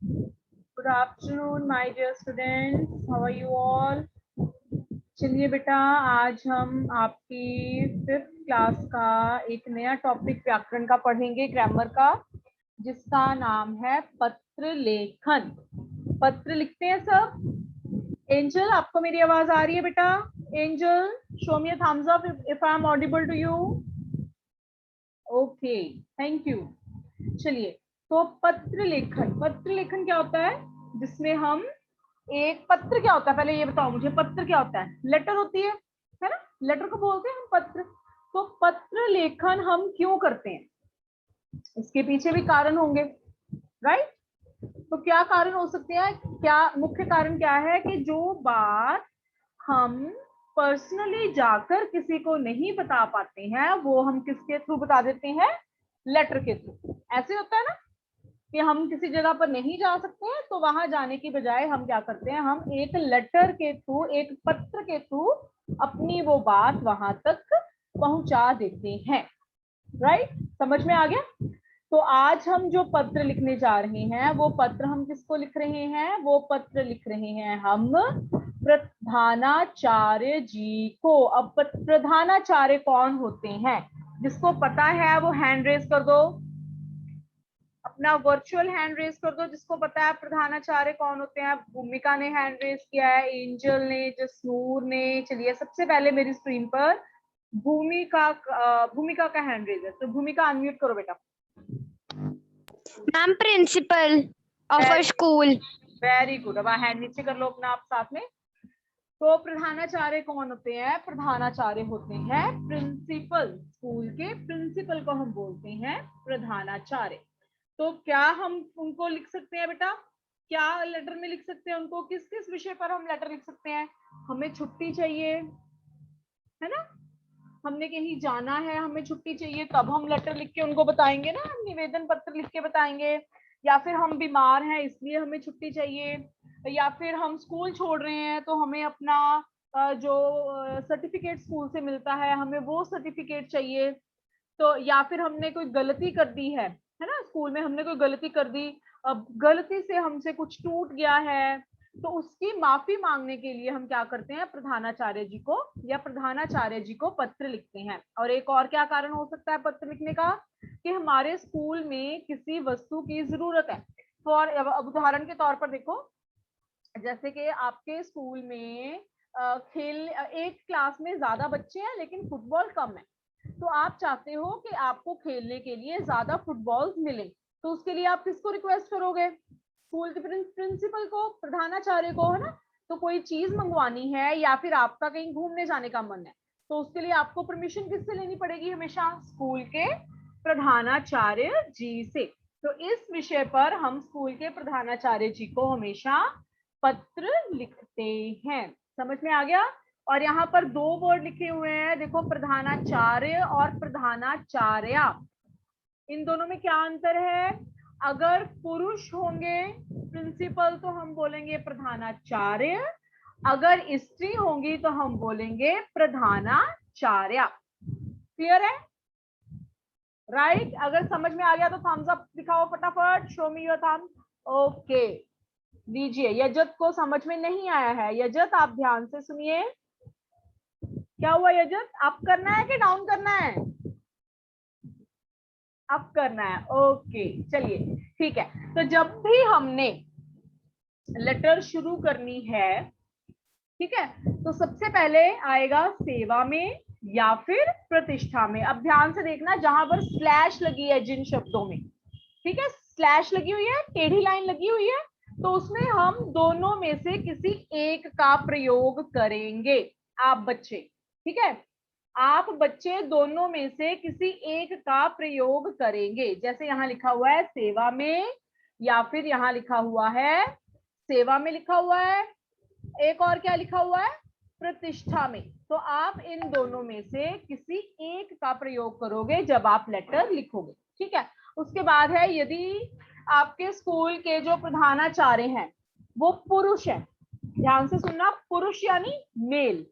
Good afternoon my dear students, how are you all. चलिए बेटा, आज हम आपकी 5th क्लास का एक नया टॉपिक व्याकरण का पढ़ेंगे, ग्रामर का, जिसका नाम है पत्र लेखन। पत्र लिखते हैं सब। एंजल, आपको मेरी आवाज आ रही है बेटा? Angel, show me a thumbs up if I am audible to you. Okay, thank you. चलिए, तो पत्र लेखन, पत्र लेखन क्या होता है? जिसमें हम एक पत्र क्या होता है, पहले ये बताओ मुझे, पत्र क्या होता है? लेटर होती है ना? लेटर को बोलते हैं हम पत्र। तो पत्र लेखन हम क्यों करते हैं? इसके पीछे भी कारण होंगे, राइट? तो क्या कारण हो सकते हैं? क्या मुख्य कारण क्या है कि जो बात हम पर्सनली जाकर किसी को नहीं बता पाते हैं, वो हम किसके थ्रू बता देते हैं? लेटर के थ्रू। ऐसे होता है ना कि हम किसी जगह पर नहीं जा सकते हैं, तो वहां जाने की बजाय हम क्या करते हैं? हम एक लेटर के थ्रू, एक पत्र के थ्रू अपनी वो बात वहां तक पहुंचा देते हैं, राइट? समझ में आ गया? तो आज हम जो पत्र लिखने जा रहे हैं, वो पत्र हम किसको लिख रहे हैं? वो पत्र लिख रहे हैं हम प्रधानाचार्य जी को। अब प्रधानाचार्य कौन होते हैं? जिसको पता है वो हैंड रेज कर दो, अपना वर्चुअल हैंड रेज कर दो जिसको पता है प्रधानाचार्य कौन होते हैं। भूमिका ने हैंड रेज किया है, एंजल ने, जसनूर ने। चलिए, सबसे पहले मेरी स्क्रीन पर भूमिका का हैंड रेज है, तो भूमिका अनम्यूट करो बेटा। Ma'am, principle of a school. Very good. अब हैंड नीचे कर लो अपना आप साथ में। तो प्रधानाचार्य कौन होते हैं? प्रधानाचार्य होते हैं प्रिंसिपल। स्कूल के प्रिंसिपल को हम बोलते हैं प्रधानाचार्य। तो क्या हम उनको लिख सकते हैं बेटा? क्या लेटर में लिख सकते हैं उनको? किस किस विषय पर हम लेटर लिख सकते हैं? हमें छुट्टी चाहिए है ना, हमने कहीं जाना है, हमें छुट्टी चाहिए, तब हम लेटर लिख के उनको बताएंगे ना, हम निवेदन पत्र लिख के बताएंगे। या फिर हम बीमार हैं इसलिए हमें छुट्टी चाहिए, या फिर हम स्कूल छोड़ रहे हैं तो हमें अपना जो सर्टिफिकेट स्कूल से मिलता है, हमें वो सर्टिफिकेट चाहिए। तो या फिर हमने कोई गलती कर दी है ना, स्कूल में हमने कोई गलती कर दी, अब गलती से हमसे कुछ टूट गया है, तो उसकी माफी मांगने के लिए हम क्या करते हैं? प्रधानाचार्य जी को या प्रधानाचार्य जी को पत्र लिखते हैं। और एक और क्या कारण हो सकता है पत्र लिखने का? कि हमारे स्कूल में किसी वस्तु की जरूरत है। फॉर उदाहरण के तौर पर देखो, जैसे कि आपके स्कूल में खेल, एक क्लास में ज्यादा बच्चे हैं लेकिन फुटबॉल कम है, तो आप चाहते हो कि आपको खेलने के लिए ज्यादा फुटबॉल मिले, तो उसके लिए आप किसको रिक्वेस्ट करोगे? स्कूल के प्रिंसिपल को, प्रधानाचार्य को, है ना? तो कोई चीज मंगवानी है या फिर आपका कहीं घूमने जाने का मन है, तो उसके लिए आपको परमिशन किससे लेनी पड़ेगी? हमेशा स्कूल के प्रधानाचार्य जी से। तो इस विषय पर हम स्कूल के प्रधानाचार्य जी को हमेशा पत्र लिखते हैं। समझ में आ गया? और यहाँ पर दो वर्ड लिखे हुए हैं, देखो, प्रधानाचार्य और प्रधानाचार्या। इन दोनों में क्या अंतर है? अगर पुरुष होंगे प्रिंसिपल तो हम बोलेंगे प्रधानाचार्य, अगर स्त्री होंगी तो हम बोलेंगे प्रधानाचार्या। क्लियर है? राइट? अगर समझ में आ गया तो थम्स अप दिखाओ फटाफट, show me your Thums. Okay, लीजिए। यजत को समझ में नहीं आया है, यजत आप ध्यान से सुनिए। क्या हुआ यजत? अप करना है कि डाउन करना है? अप करना है, ओके। चलिए, ठीक है। तो जब भी हमने लेटर शुरू करनी है, ठीक है, तो सबसे पहले आएगा सेवा में या फिर प्रतिष्ठा में। अब ध्यान से देखना, जहां पर स्लैश लगी है जिन शब्दों में, ठीक है, स्लैश लगी हुई है, टेढ़ी लाइन लगी हुई है, तो उसमें हम दोनों में से किसी एक का प्रयोग करेंगे। आप बच्चे, ठीक है, आप बच्चे दोनों में से किसी एक का प्रयोग करेंगे। जैसे यहां लिखा हुआ है सेवा में, या फिर यहां लिखा हुआ है, सेवा में लिखा हुआ है, एक और क्या लिखा हुआ है? प्रतिष्ठा में। तो आप इन दोनों में से किसी एक का प्रयोग करोगे जब आप लेटर लिखोगे, ठीक है। उसके बाद है, यदि आपके स्कूल के जो प्रधानाचार्य हैं वो पुरुष हैं, ध्यान से सुनना, पुरुष यानी मेल,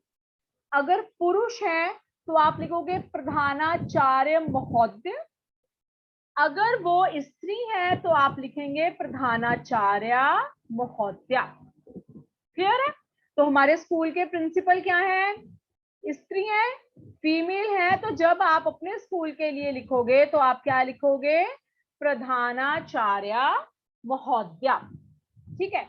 अगर पुरुष है तो आप लिखोगे प्रधानाचार्य महोदय। अगर वो स्त्री है तो आप लिखेंगे प्रधानाचार्य महोदया। क्लियर है? तो हमारे स्कूल के प्रिंसिपल क्या है? स्त्री है, फीमेल है। तो जब आप अपने स्कूल के लिए लिखोगे तो आप क्या लिखोगे? प्रधानाचार्य महोदया। ठीक है,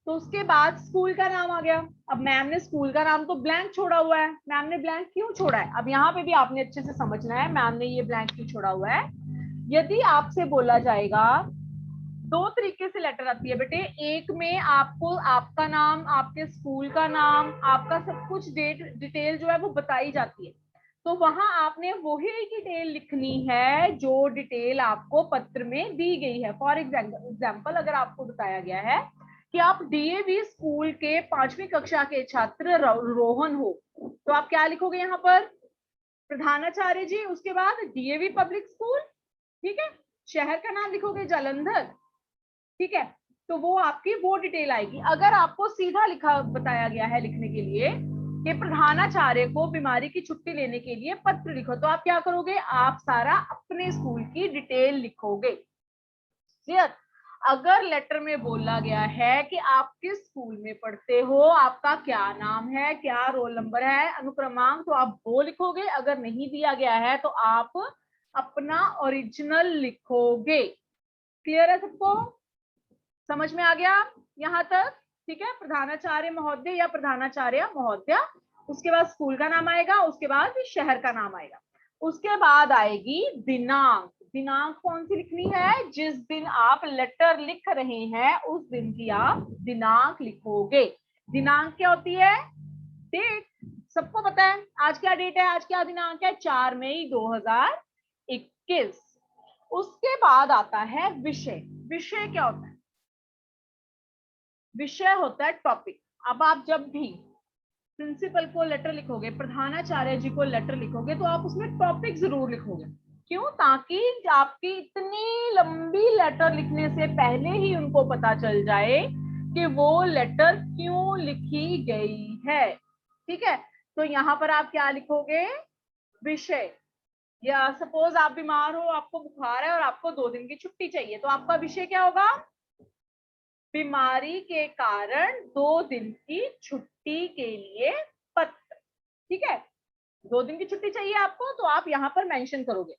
तो उसके बाद स्कूल का नाम आ गया। अब मैम ने स्कूल का नाम तो ब्लैंक छोड़ा हुआ है। मैम ने ब्लैंक क्यों छोड़ा है? अब यहाँ पे भी आपने अच्छे से समझना है मैम ने ये ब्लैंक क्यों छोड़ा हुआ है। यदि आपसे बोला जाएगा, दो तरीके से लेटर आती है बेटे। एक में आपको आपका नाम, आपके स्कूल का नाम, आपका सब कुछ डिटेल जो है वो बताई जाती है। तो वहां आपने वही डिटेल लिखनी है जो डिटेल आपको पत्र में दी गई है। फॉर एग्जाम्पल अगर आपको बताया गया है कि आप डीएवी स्कूल के 5वीं कक्षा के छात्र रोहन हो, तो आप क्या लिखोगे यहाँ पर? प्रधानाचार्य जी, उसके बाद डीएवी पब्लिक स्कूल। ठीक है, शहर का नाम लिखोगे जालंधर। ठीक है, तो वो आपकी वो डिटेल आएगी। अगर आपको सीधा लिखा बताया गया है लिखने के लिए कि प्रधानाचार्य को बीमारी की छुट्टी लेने के लिए पत्र लिखो, तो आप क्या करोगे? आप सारा अपने स्कूल की डिटेल लिखोगे। क्लियर? अगर लेटर में बोला गया है कि आप किस स्कूल में पढ़ते हो, आपका क्या नाम है, क्या रोल नंबर है, अनुक्रमांक, तो आप वो लिखोगे। अगर नहीं दिया गया है तो आप अपना ओरिजिनल लिखोगे। क्लियर है सबको? समझ में आ गया यहां तक? ठीक है, प्रधानाचार्य महोदय या प्रधानाचार्य महोदया, उसके बाद स्कूल का नाम आएगा, उसके बाद शहर का नाम आएगा, उसके बाद आएगी दिनांक। दिनांक कौन सी लिखनी है? जिस दिन आप लेटर लिख रहे हैं उस दिन की आप दिनांक लिखोगे। दिनांक क्या होती है? डेट। सबको पता है आज क्या डेट है, आज क्या दिनांक है? 4 मई 2021। उसके बाद आता है विषय। विषय क्या होता है? विषय होता है टॉपिक। अब आप जब भी प्रिंसिपल को लेटर लिखोगे, प्रधानाचार्य जी को लेटर लिखोगे, तो आप उसमें टॉपिक जरूर लिखोगे। क्यों? ताकि आपकी इतनी लंबी लेटर लिखने से पहले ही उनको पता चल जाए कि वो लेटर क्यों लिखी गई है। ठीक है, तो यहाँ पर आप क्या लिखोगे? विषय। या सपोज आप बीमार हो, आपको बुखार है और आपको 2 दिन की छुट्टी चाहिए, तो आपका विषय क्या होगा? बीमारी के कारण 2 दिन की छुट्टी के लिए पत्र। ठीक है, 2 दिन की छुट्टी चाहिए आपको, तो आप यहाँ पर मेंशन करोगे।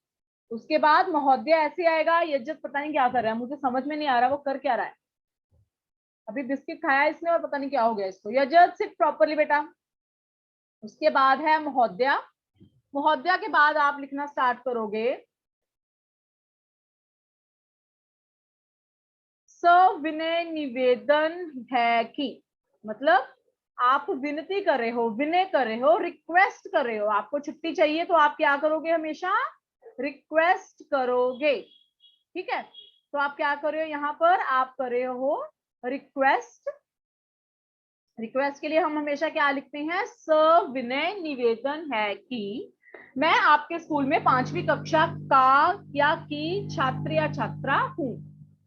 उसके बाद महोदय ऐसे आएगा। यज्जत पता नहीं क्या कर रहा है, मुझे समझ में नहीं आ रहा वो कर क्या रहा है। अभी बिस्किट खाया इसने और पता नहीं क्या हो गया इसको। यज्जत सिट प्रॉपरली बेटा। उसके बाद है महोदया। महोदया के बाद आप लिखना स्टार्ट करोगे सविनय निवेदन है कि, मतलब आप विनती कर रहे हो, विनय कर रहे हो, रिक्वेस्ट कर रहे हो। आपको छुट्टी चाहिए तो आप क्या करोगे? हमेशा रिक्वेस्ट करोगे। ठीक है, तो आप क्या कर रहे हो? यहाँ पर आप कर रहे हो रिक्वेस्ट। रिक्वेस्ट के लिए हम हमेशा क्या लिखते हैं? सविनय निवेदन है कि मैं आपके स्कूल में 5वीं कक्षा का या की छात्र या छात्रा हूँ।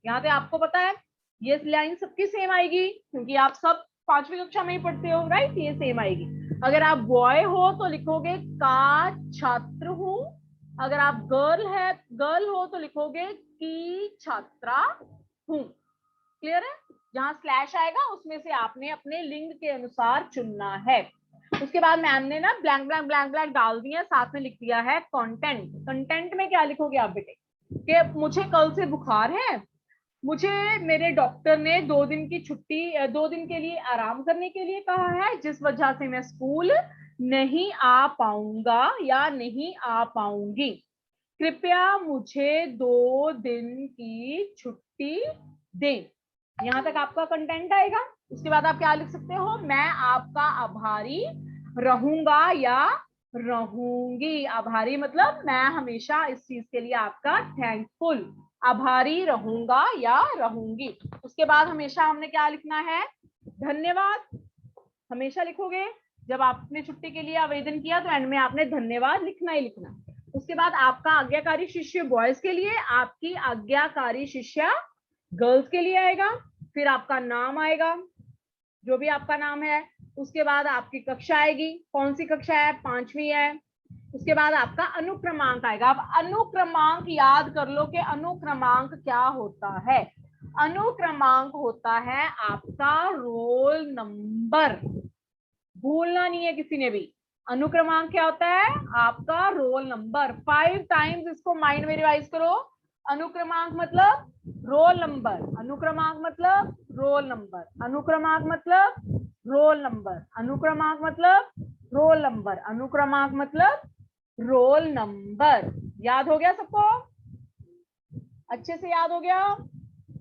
यहाँ पे आपको पता है ये लाइन सबकी सेम आएगी क्योंकि आप सब 5वीं कक्षा में ही पढ़ते हो, राइट? ये सेम आएगी। अगर आप बॉय हो तो लिखोगे का छात्र हूँ। अगर आप गर्ल हो तो लिखोगे की छात्रा हूँ। क्लियर है? जहां स्लैश आएगा उसमें से आपने अपने लिंग के अनुसार चुनना है। उसके बाद मैम ने ना ब्लैंक ब्लैंक ब्लैंक ब्लैंक डाल दिया, साथ में लिख दिया है कंटेंट। कंटेंट में क्या लिखोगे आप बेटे? कि मुझे कल से बुखार है, मुझे मेरे डॉक्टर ने 2 दिन की छुट्टी, 2 दिन के लिए आराम करने के लिए कहा है, जिस वजह से मैं स्कूल नहीं आ पाऊंगा या नहीं आ पाऊंगी। कृपया मुझे 2 दिन की छुट्टी दें। यहां तक आपका कंटेंट आएगा। उसके बाद आप क्या लिख सकते हो? मैं आपका आभारी रहूंगा या रहूंगी। आभारी मतलब मैं हमेशा इस चीज के लिए आपका थैंकफुल, आभारी रहूंगा या रहूंगी। उसके बाद हमेशा हमने क्या लिखना है? धन्यवाद। हमेशा लिखोगे। जब आपने छुट्टी के लिए आवेदन किया तो एंड में आपने धन्यवाद लिखना ही लिखना। उसके बाद आपका आज्ञाकारी शिष्य बॉयज के लिए, आपकी आज्ञाकारी शिष्या गर्ल्स के लिए आएगा। फिर आपका नाम आएगा, जो भी आपका नाम है। उसके बाद आपकी कक्षा आएगी। कौन सी कक्षा है? 5वीं है। उसके बाद आपका अनुक्रमांक आएगा। अब अनुक्रमांक याद कर लो कि अनुक्रमांक क्या होता है। अनुक्रमांक होता है आपका रोल नंबर, भूलना नहीं है किसी ने भी। अनुक्रमांक क्या होता है? आपका रोल नंबर। 5 टाइम्स इसको माइंड में रिवाइज करो। अनुक्रमांक मतलब रोल नंबर, अनुक्रमांक मतलब रोल नंबर, अनुक्रमांक मतलब रोल नंबर, अनुक्रमांक मतलब रोल नंबर, अनुक्रमांक मतलब रोल नंबर। याद हो गया सबको? अच्छे से याद हो गया?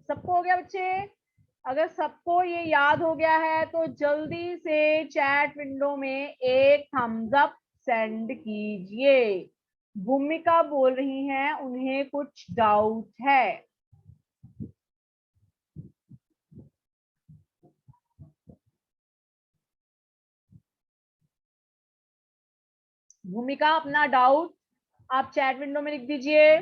सबको हो गया बच्चे? अगर सबको ये याद हो गया है तो जल्दी से चैट विंडो में एक थम्स अप सेंड कीजिए। भूमिका बोल रही हैं उन्हें कुछ डाउट है। भूमिका अपना डाउट आप चैट विंडो में लिख दीजिए।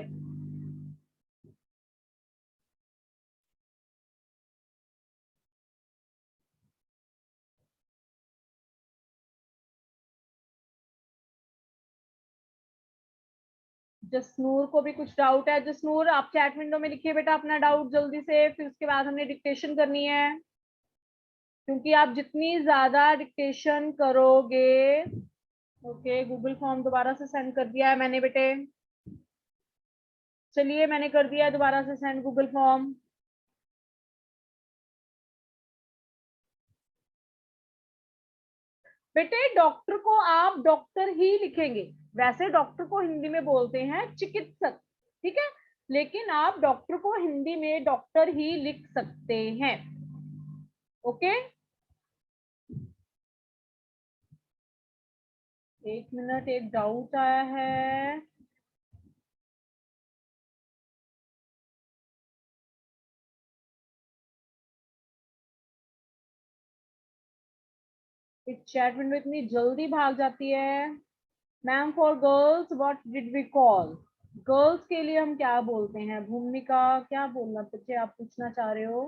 जसनूर को भी कुछ डाउट है। जसनूर आप चैट विंडो में लिखिए बेटा अपना डाउट जल्दी से, फिर उसके बाद हमने डिक्टेशन करनी है, क्योंकि आप जितनी ज्यादा डिक्टेशन करोगे। ओके, गूगल फॉर्म दोबारा से सेंड कर दिया है मैंने बेटे। चलिए मैंने कर दिया है दोबारा से सेंड गूगल फॉर्म। बेटे डॉक्टर को आप डॉक्टर ही लिखेंगे। वैसे डॉक्टर को हिंदी में बोलते हैं चिकित्सक, ठीक है, लेकिन आप डॉक्टर को हिंदी में डॉक्टर ही लिख सकते हैं। ओके, एक मिनट, एक डाउट आया है। एक चैट विंडो इतनी जल्दी भाग जाती है। Ma'am for girls what did we call? Girls के लिए हम क्या बोलते हैं? भूमिका क्या बोलना बच्चे आप पूछना चाह रहे हो?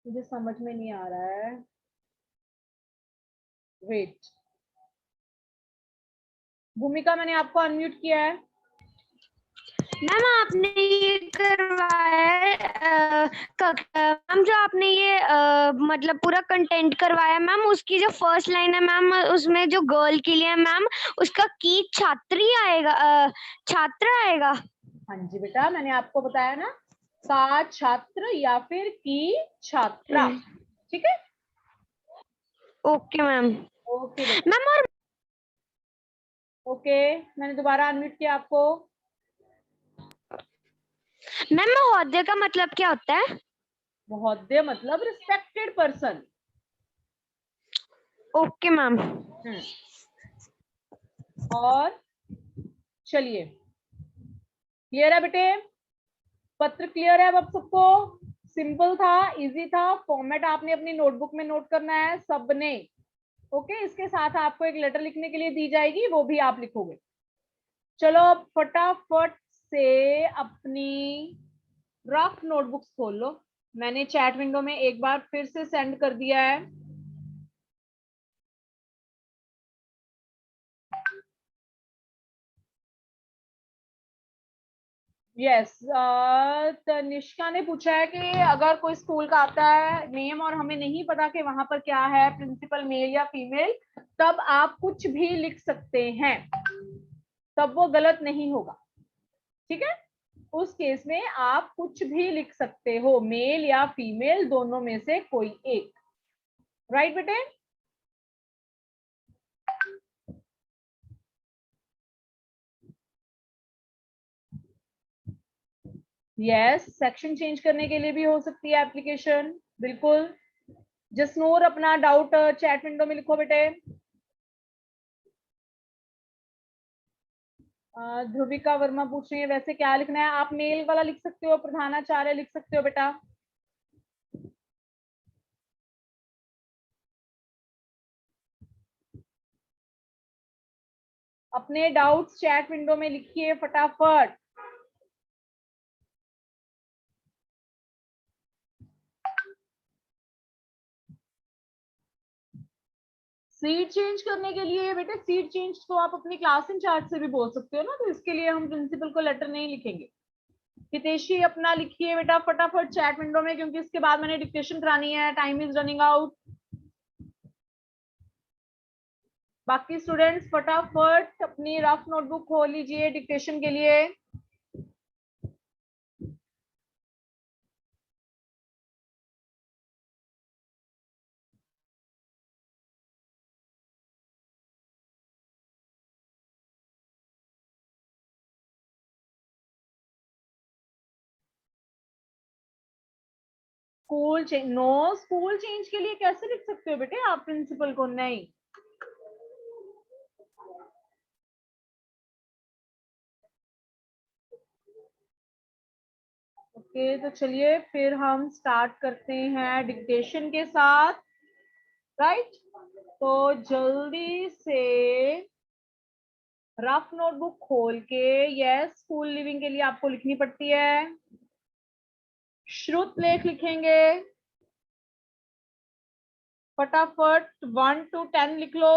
मुझे समझ में नहीं आ रहा है। वेट, भूमिका मैंने आपको अनम्यूट किया है। मैम आपने ये करवाया है मैम, जो आपने ये मतलब पूरा कंटेंट करवाया मैम, उसकी जो फर्स्ट लाइन है मैम, उसमें जो गर्ल के लिए है मैम, उसका की छात्री आएगा, छात्र आएगा। हाँ जी बेटा, मैंने आपको बताया ना, का छात्र या फिर की छात्रा। ठीक है, ओके मैम। ओके बेटा। मैम और ओके, मैंने दोबारा अनम्यूट किया आपको। मैम महोदय का मतलब क्या होता है? महोदय मतलब रिस्पेक्टेड पर्सन। Okay ma'am. और चलिए, क्लियर है बेटे? पत्र क्लियर है अब सबको? सिंपल था, इजी था। फॉर्मेट आपने अपनी नोटबुक में नोट करना है सबने। ओके, इसके साथ आपको एक लेटर लिखने के लिए दी जाएगी, वो भी आप लिखोगे। चलो अब फटाफट से अपनी रफ नोटबुक्स खोल लो। मैंने चैट विंडो में एक बार फिर से सेंड कर दिया है। यस, तनिष्का ने पूछा है कि अगर कोई स्कूल का आता है नेम और हमें नहीं पता कि वहां पर क्या है, प्रिंसिपल मेल या फीमेल, तब आप कुछ भी लिख सकते हैं, तब वो गलत नहीं होगा। ठीक है, उस केस में आप कुछ भी लिख सकते हो, मेल या फीमेल दोनों में से कोई एक। राइट बेटे? यस, सेक्शन चेंज करने के लिए भी हो सकती है एप्लीकेशन, बिल्कुल। जसनूर अपना डाउट चैट विंडो में लिखो बेटे। ध्रुविका वर्मा पूछ रही है वैसे क्या लिखना है? आप मेल वाला लिख सकते हो, प्रधानाचार्य लिख सकते हो बेटा। अपने डाउट्स चैट विंडो में लिखिए फटाफट। सीट चेंज करने के लिए बेटे, सीट चेंज तो आप अपनी क्लास इंचार्ज से भी बोल सकते हो ना, तो इसके लिए हम प्रिंसिपल को लेटर नहीं लिखेंगे। हितेशी अपना लिखिए बेटा फटाफट चैट विंडो में, क्योंकि इसके बाद मैंने डिक्टेशन करानी है, टाइम इज रनिंग आउट। बाकी स्टूडेंट्स फटाफट अपनी रफ नोटबुक खोल लीजिए डिक्टेशन के लिए। School change, no, school change के लिए कैसे लिख सकते हो बेटे आप प्रिंसिपल को? नहीं, ओके तो चलिए फिर हम स्टार्ट करते हैं डिक्टेशन के साथ, राइट? तो जल्दी से रफ नोटबुक खोल के, यस स्कूल लिविंग के लिए आपको लिखनी पड़ती है, श्रुत लेख लिखेंगे फटाफट 1 to 10 लिख लो।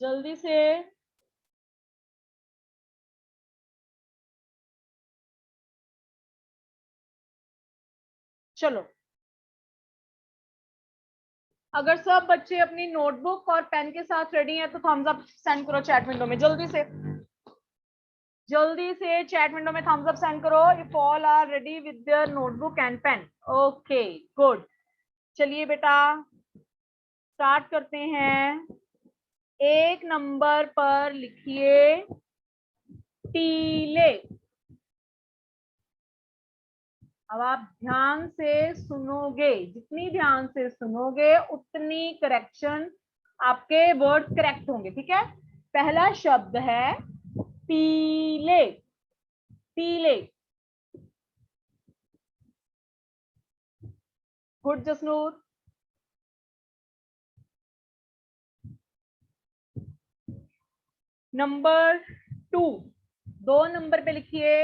जल्दी से। चलो, अगर सब बच्चे अपनी नोटबुक और पेन के साथ रेडी हैं तो थम्स अप सेंड करो चैट विंडो में, जल्दी से, जल्दी से चैट विंडो में थम्स अप सेंड करो if all are ready with their notebook and pen. Okay good, चलिए बेटा स्टार्ट करते हैं। 1 नंबर पर लिखिए टीले। अब आप ध्यान से सुनोगे, जितनी ध्यान से सुनोगे उतनी करेक्शन, आपके वर्ड करेक्ट होंगे, ठीक है? पहला शब्द है पीले, पीले। गुड जसनूर। नंबर 2, 2 नंबर पे लिखिए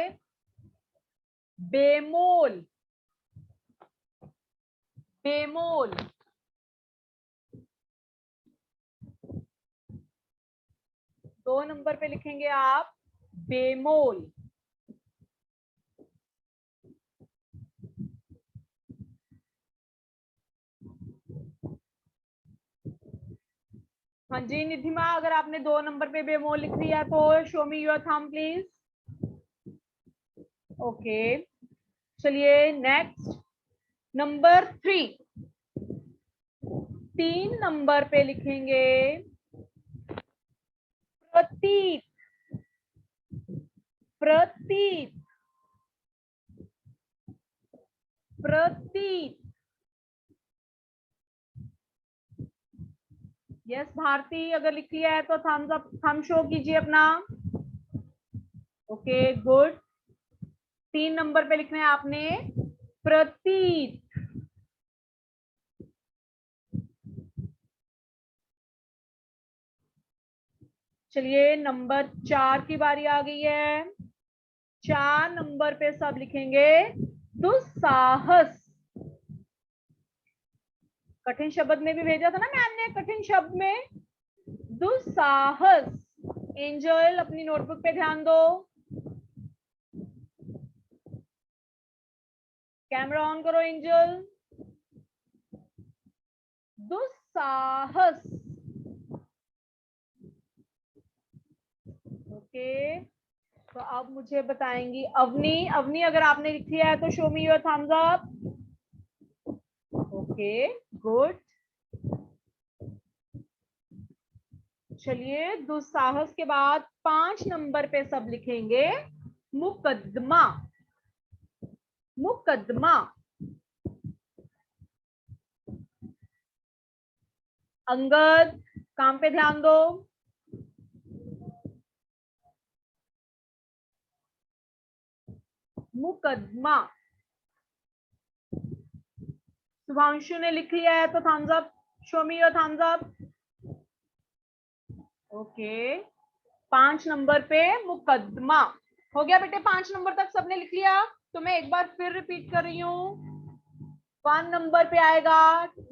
बेमोल, बेमोल। दो नंबर पे लिखेंगे आप बेमोल। हाँ जी निधिमा, अगर आपने 2 नंबर पे बेमोल लिख दिया तो show me your thumb please. Okay चलिए नेक्स्ट, नंबर 3, 3 नंबर पे लिखेंगे प्रतीत, प्रतीत, प्रतीत। यस भारती, अगर लिख लिया है तो थम्स अप, थंब शो कीजिए अपना। ओके गुड, 3 नंबर पे लिखना है आपने प्रतीत। चलिए नंबर 4 की बारी आ गई है। 4 नंबर पे सब लिखेंगे दुस्साहस। कठिन शब्द में भी भेजा था ना मैम ने, कठिन शब्द में दुस्साहस। एंजल अपनी नोटबुक पे ध्यान दो, कैमरा ऑन करो एंजल। दुस्साहस। ओके तो अब मुझे बताएंगी अवनी, अवनी अगर आपने लिख लिया है तो show me your thumbs up. Okay good, चलिए दुस्साहस के बाद 5 नंबर पे सब लिखेंगे मुकदमा, मुकदमा। अंगद काम पे ध्यान दो, मुकदमा। शुभांशु ने लिख लिया है तो thumbs up, show me your thumbs up. Okay 5 number पे मुकदमा, हो गया बेटे? 5 नंबर तक सबने लिख लिया? तो मैं एक बार फिर रिपीट कर रही हूँ। 1 नंबर पे आएगा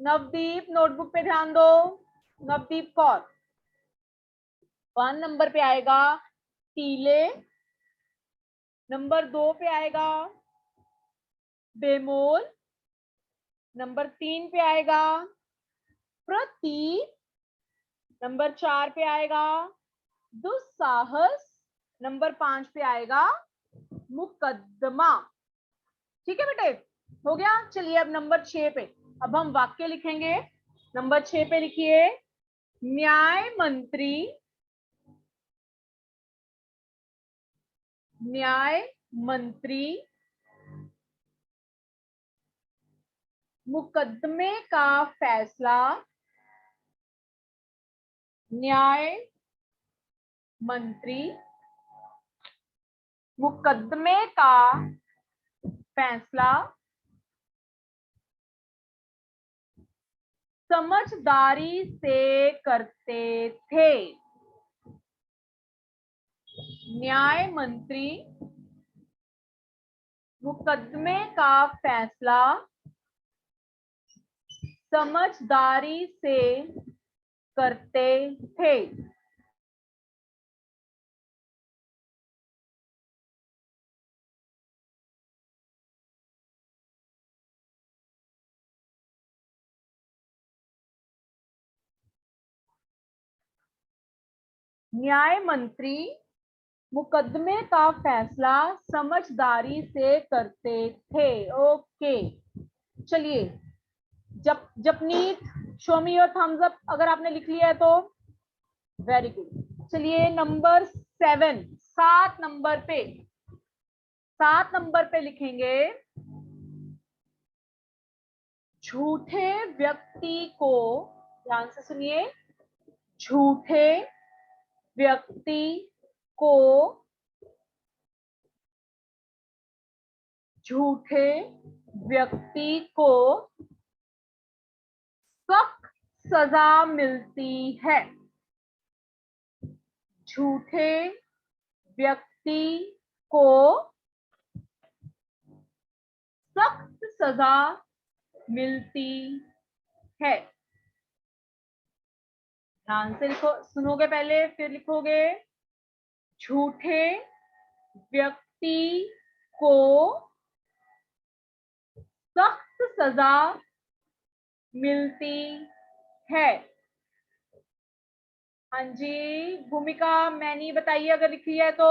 नवदीप, नोटबुक पे ध्यान दो। नवदीप कौर। 1 नंबर पे आएगा टीले। नंबर 2 पे आएगा बेमोल। नंबर 3 पे आएगा प्रतीक। नंबर 4 पे आएगा दुस्साहस। नंबर 5 पे आएगा मुकद्दमा। ठीक है बेटे? हो गया? चलिए अब नंबर 6 पे, अब हम वाक्य लिखेंगे। नंबर 6 पे लिखिए न्याय मंत्री। न्याय मंत्री मुकदमे का फैसला। न्याय मंत्री मुकदमे का फैसला समझदारी से करते थे। न्याय मंत्री मुकदमे का फैसला समझदारी से करते थे। न्याय मंत्री मुकदमे का फैसला समझदारी से करते थे। ओके, चलिए Japneet, show me your thumbs up अगर आपने लिख लिया है तो। Very good. चलिए नंबर 7, 7 नंबर पे, 7 नंबर पे लिखेंगे झूठे व्यक्ति को। ध्यान से सुनिए, झूठे व्यक्ति को, झूठे व्यक्ति को सख्त सजा मिलती है। झूठे व्यक्ति को सख्त सजा मिलती है। ध्यान से लिखो, सुनोगे पहले फिर लिखोगे। झूठे व्यक्ति को सख्त सजा मिलती है। हाँ जी, भूमिका मैंने बताइए अगर लिखी है तो।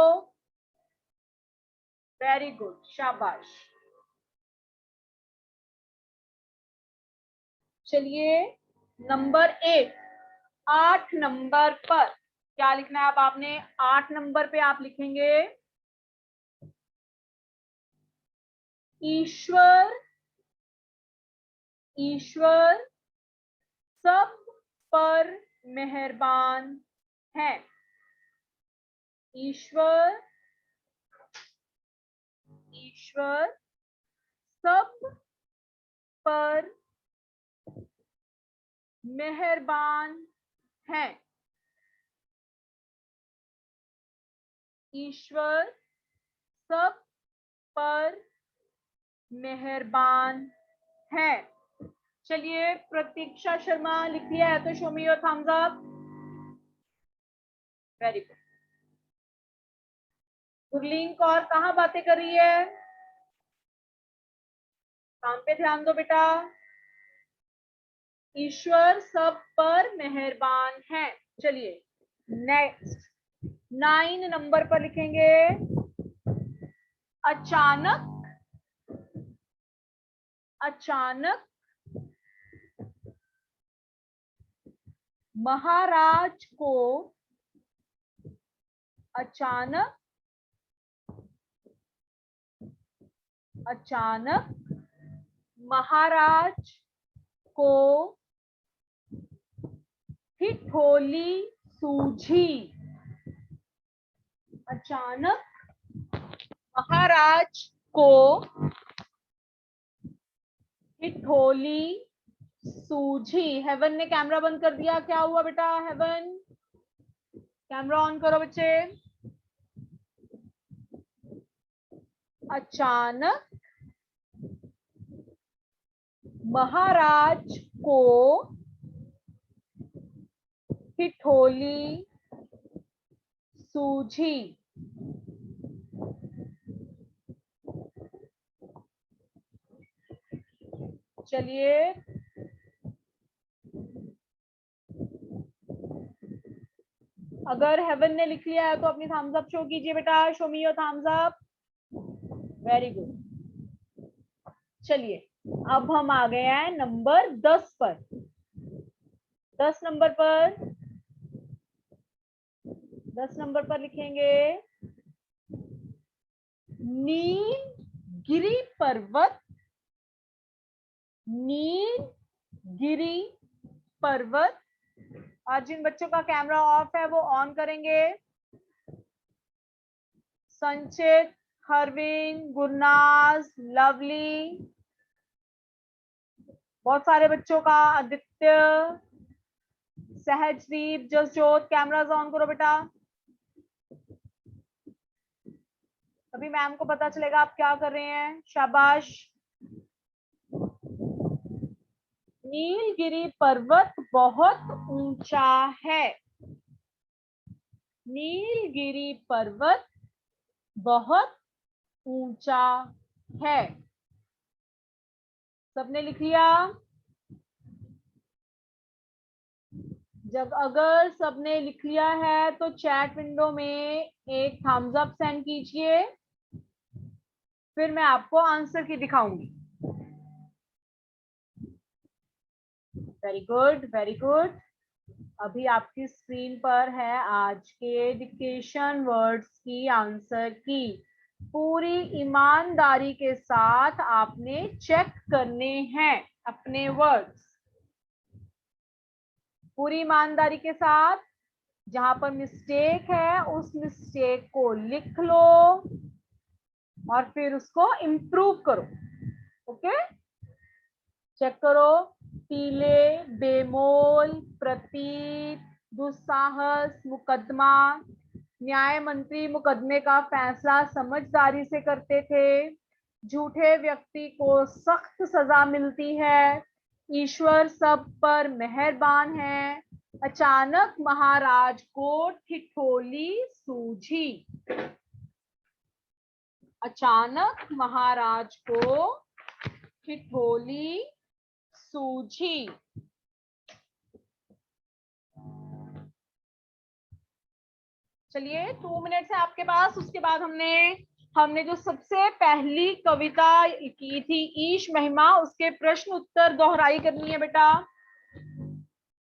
वेरी गुड, शाबाश। चलिए नंबर 8, 8 नंबर पर क्या लिखना है अब आपने? 8 नंबर पे आप लिखेंगे ईश्वर, ईश्वर सब पर मेहरबान है। ईश्वर, ईश्वर सब पर मेहरबान है। ईश्वर सब पर मेहरबान है। चलिए प्रतीक्षा शर्मा लिख लिया है तो show me your thumbs up. Very good. Gurleen Kaur कहाँ बातें कर रही है? काम पे ध्यान दो बेटा। ईश्वर सब पर मेहरबान है। चलिए नेक्स्ट 9 नंबर पर लिखेंगे अचानक, अचानक महाराज को, अचानक, अचानक महाराज को ठिठोली सूझी। अचानक महाराज को ठिठोली सूझी। हेवन ने कैमरा बंद कर दिया, क्या हुआ बेटा? हेवन कैमरा ऑन करो बच्चे। अचानक महाराज को ठिठोली सूझी। चलिए, अगर हेवन ने लिख लिया है तो अपनी थम्स अप शो कीजिए बेटा। Show me your thumbs up. Very good. चलिए, अब हम आ गए हैं नंबर 10 पर। 10 नंबर पर, 10 नंबर पर लिखेंगे नीलगिरी पर्वत। नीलगिरी पर्वत। और जिन बच्चों का कैमरा ऑफ है वो ऑन करेंगे। संचित, हरविन, गुरनाज, लवली, बहुत सारे बच्चों का, आदित्य, सहजदीप, जसजोत, कैमरास ऑन करो बेटा। अभी मैम को पता चलेगा आप क्या कर रहे हैं। शाबाश। नीलगिरी पर्वत बहुत ऊंचा है। नीलगिरी पर्वत बहुत ऊंचा है। सबने लिख लिया? जब अगर सबने लिख लिया है तो चैट विंडो में एक थम्स अप सेंड कीजिए, फिर मैं आपको आंसर की दिखाऊंगी। Very good, very good. अभी आपकी स्क्रीन पर है आज के डिक्टेशन वर्ड्स की आंसर की। पूरी ईमानदारी के साथ आपने चेक करने हैं अपने वर्ड्स। पूरी ईमानदारी के साथ, जहां पर मिस्टेक है उस मिस्टेक को लिख लो और फिर उसको इम्प्रूव करो। ओके, चेक करो। पीले, बेमोल, प्रतीक, दुस्साहस, मुकदमा। न्याय मंत्री मुकदमे का फैसला समझदारी से करते थे। झूठे व्यक्ति को सख्त सजा मिलती है। ईश्वर सब पर मेहरबान है। अचानक महाराज को ठिठोली सूझी। अचानक महाराज को ठिठोली सूझी। चलिए, 2 मिनट्स है आपके पास। उसके बाद हमने जो सबसे पहली कविता की थी ईश महिमा, उसके प्रश्न उत्तर दोहराई करनी है बेटा।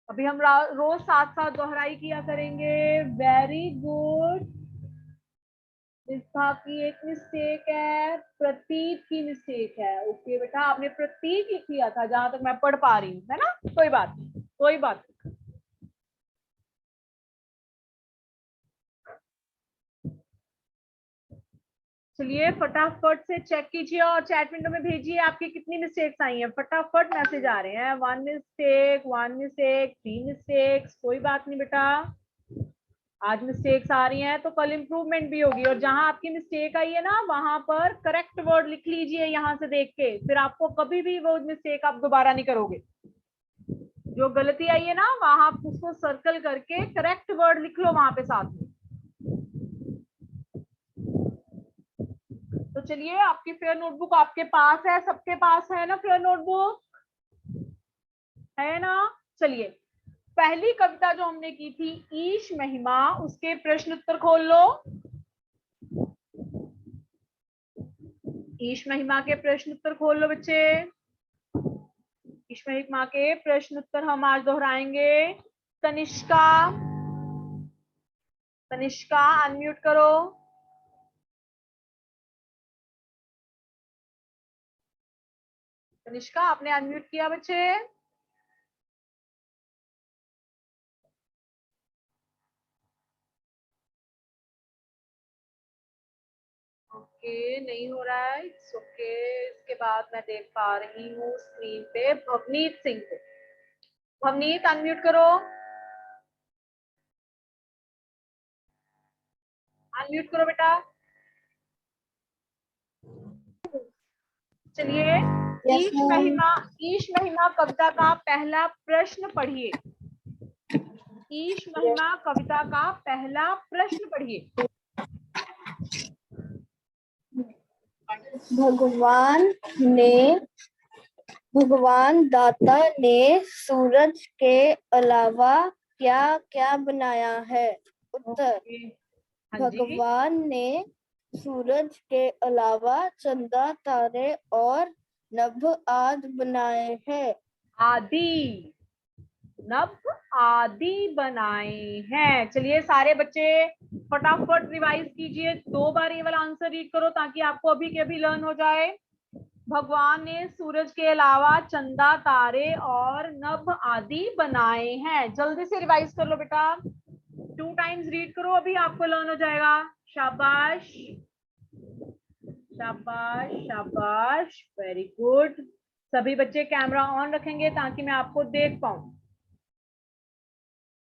अभी हम रोज साथ साथ दोहराई किया करेंगे। Very good. इसका की एक मिस्टेक है, प्रतीक की मिस्टेक है। ओके बेटा, आपने प्रतीक लिख लिया था जहां तक मैं पढ़ पा रही हूँ, है ना? कोई बात नहीं, कोई बात नहीं। चलिए, फटाफट से चेक कीजिए और चैट विंडो में भेजिए आपकी कितनी मिस्टेक्स आई हैं। फटाफट मैसेज आ रहे हैं। 1 मिस्टेक, 1 मिस्टेक, 3 मिस्टेक्स। कोई बात नहीं बेटा, आज मिस्टेक्स आ रही हैं तो कल इंप्रूवमेंट भी होगी। और जहां आपकी मिस्टेक आई है ना, वहां पर करेक्ट वर्ड लिख लीजिए यहां से देख के, फिर आपको कभी भी वो मिस्टेक आप दोबारा नहीं करोगे। जो गलती आई है ना, वहां उसको सर्कल करके करेक्ट वर्ड लिख लो वहां पे साथ में। तो चलिए, आपकी फेयर नोटबुक आपके पास है, सबके पास है ना फेयर नोटबुक, है ना? चलिए, पहली कविता जो हमने की थी ईश महिमा, उसके प्रश्न उत्तर खोल लो। ईश महिमा के प्रश्न उत्तर खोल लो बच्चे। ईश महिमा के प्रश्न उत्तर हम आज दोहराएंगे। तनिष्का, तनिष्का अनम्यूट करो। तनिष्का, आपने अनम्यूट किया बच्चे? ओके, नहीं हो रहा है। It's okay. इसके बाद मैं देख पा रही हूँ स्क्रीन पे भवनीत सिंह को। भवनीत अनम्यूट करो। अनम्यूट करो बेटा। चलिए Yes, ma'am. ईश महिमा कविता का पहला प्रश्न पढ़िए। ईश महिमा कविता का पहला प्रश्न पढ़िए। भगवान दाता ने सूरज के अलावा क्या क्या बनाया है? उत्तर, हाँ जी, भगवान ने सूरज के अलावा चंदा, तारे और नभ आदि बनाए हैं। आदि, नभ आदि बनाए हैं। चलिए सारे बच्चे फटाफट रिवाइज कीजिए, 2 बार ये वाला आंसर रीड करो ताकि आपको अभी के अभी लर्न हो जाए। भगवान ने सूरज के अलावा चंदा, तारे और नभ आदि बनाए हैं। जल्दी से रिवाइज कर लो बेटा, 2 टाइम्स रीड करो, अभी आपको लर्न हो जाएगा। शाबाश शाबाश शाबाश, वेरी गुड। सभी बच्चे कैमरा ऑन रखेंगे ताकि मैं आपको देख पाऊं।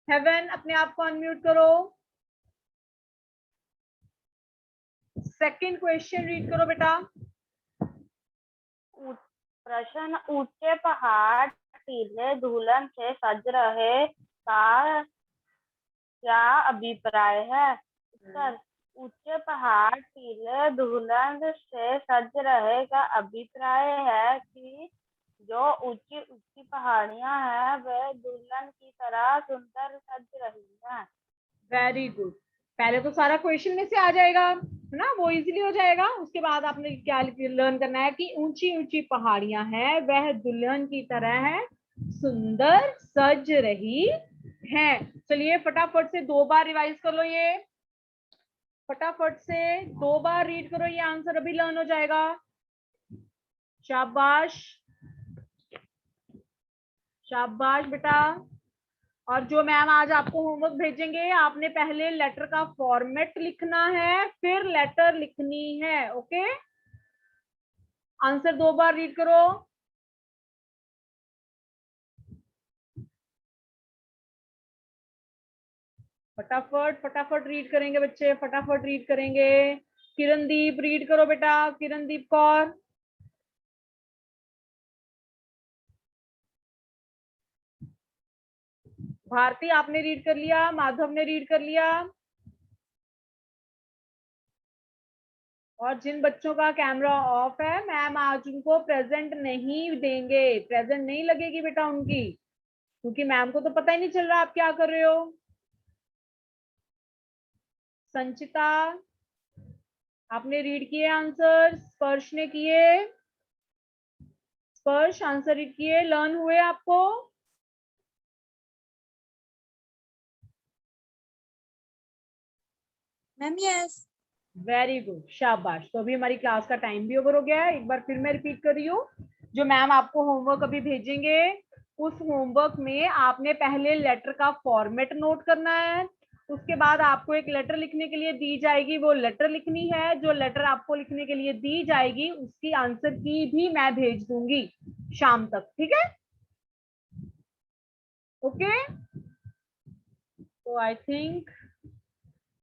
हेवन, अपने आप को अनम्यूट करो। सेकंड क्वेश्चन रीड करो बेटा। प्रश्न, ऊंचे पहाड़ टीले दुल्हन से सज रहे का क्या अभिप्राय है? उत्तर, ऊंचे पहाड़ टीले दुल्हन से सज रहे का अभिप्राय है कि जो ऊंची ऊंची पहाड़ियां हैं वे दुल्हन की तरह सुंदर सज रही हैं। Very good. पहले तो सारा क्वेश्चन में से आ जाएगा, है ना, वो इजीली हो जाएगा। उसके बाद आपने क्या लर्न करना है कि ऊंची ऊंची पहाड़ियां हैं, वह दुल्हन की तरह है, सुंदर सज रही है। चलिए फटाफट से 2 बार रिवाइज कर लो, ये फटाफट से 2 बार रीड करो, ये आंसर अभी लर्न हो जाएगा। शाबाश शाबाश बेटा। और जो मैम आज आपको होमवर्क भेजेंगे, आपने पहले लेटर का फॉर्मेट लिखना है, फिर लेटर लिखनी है। ओके, आंसर 2 बार रीड करो। फटाफट फटाफट रीड करेंगे बच्चे, फटाफट रीड करेंगे। किरणदीप रीड करो बेटा, किरणदीप कौर। भारती आपने रीड कर लिया, माधव ने रीड कर लिया। और जिन बच्चों का कैमरा ऑफ है, मैम आज उनको प्रेजेंट नहीं देंगे, प्रेजेंट नहीं लगेगी बेटा उनकी, क्योंकि मैम को तो पता ही नहीं चल रहा आप क्या कर रहे हो। संचिता आपने रीड किए आंसर, स्पर्श ने किए, स्पर्श आंसर रीड किए, लर्न हुए आपको? Ma'am yes. वेरी गुड, शाबाश। तो अभी हमारी क्लास का टाइम भी ओवर हो गया है। एक बार फिर मैं रिपीट कर रही हूँ, जो मैम आपको होमवर्क अभी भेजेंगे, उस होमवर्क में आपने पहले लेटर का फॉर्मेट नोट करना है। उसके बाद आपको एक लेटर लिखने के लिए दी जाएगी, वो लेटर लिखनी है। जो लेटर आपको लिखने के लिए दी जाएगी उसकी आंसर की भी मैं भेज दूंगी शाम तक, ठीक है? ओके, तो आई थिंक